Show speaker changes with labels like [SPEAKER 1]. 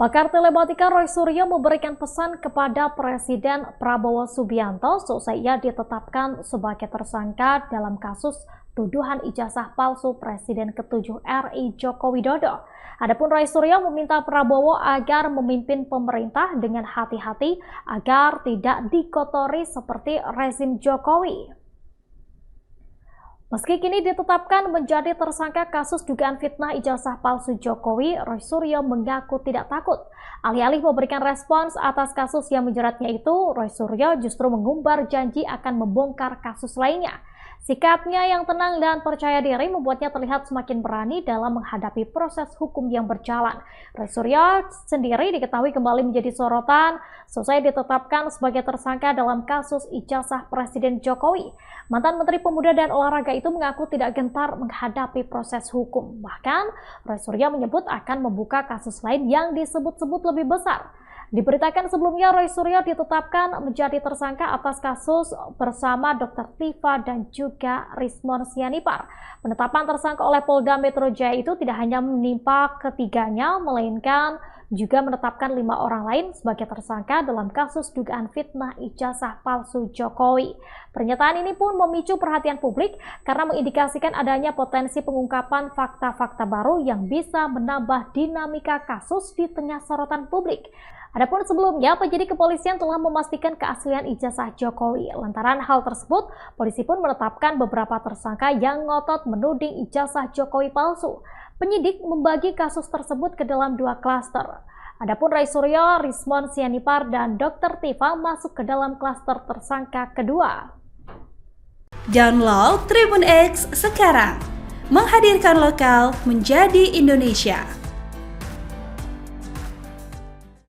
[SPEAKER 1] Pakar telematika Roy Suryo memberikan pesan kepada Presiden Prabowo Subianto seusai ia ditetapkan sebagai tersangka dalam kasus tuduhan ijazah palsu Presiden ke-7 RI Joko Widodo. Adapun Roy Suryo meminta Prabowo agar memimpin pemerintah dengan hati-hati agar tidak dikotori seperti rezim Jokowi. Meski kini ditetapkan menjadi tersangka kasus dugaan fitnah ijazah palsu Jokowi, Roy Suryo mengaku tidak takut. Alih-alih memberikan respons atas kasus yang menjeratnya itu, Roy Suryo justru mengumbar janji akan membongkar kasus lainnya. Sikapnya yang tenang dan percaya diri membuatnya terlihat semakin berani dalam menghadapi proses hukum yang berjalan. Roy Suryo sendiri diketahui kembali menjadi sorotan seusai ditetapkan sebagai tersangka dalam kasus ijazah Presiden Jokowi. Mantan Menteri Pemuda dan Olahraga itu mengaku tidak gentar menghadapi proses hukum. Bahkan, Roy Suryo menyebut akan membuka kasus lain yang disebut-sebut lebih besar. Diberitakan sebelumnya Roy Suryo ditetapkan menjadi tersangka atas kasus bersama Dr. Tifa dan juga Rismon Sianipar. Penetapan tersangka oleh Polda Metro Jaya itu tidak hanya menimpa ketiganya, melainkan juga menetapkan 5 orang lain sebagai tersangka dalam kasus dugaan fitnah ijazah palsu Jokowi. Pernyataan ini pun memicu perhatian publik karena mengindikasikan adanya potensi pengungkapan fakta-fakta baru yang bisa menambah dinamika kasus di tengah sorotan publik. Adapun sebelumnya, penyidik kepolisian telah memastikan keaslian ijazah Jokowi. Lantaran hal tersebut, polisi pun menetapkan beberapa tersangka yang ngotot menuding ijazah Jokowi palsu. Penyidik membagi kasus tersebut ke dalam 2 klaster. Adapun Roy Suryo, Rismon Sianipar, dan Dr. Tifa masuk ke dalam klaster tersangka kedua.
[SPEAKER 2] Download Tribun X sekarang, menghadirkan lokal menjadi Indonesia.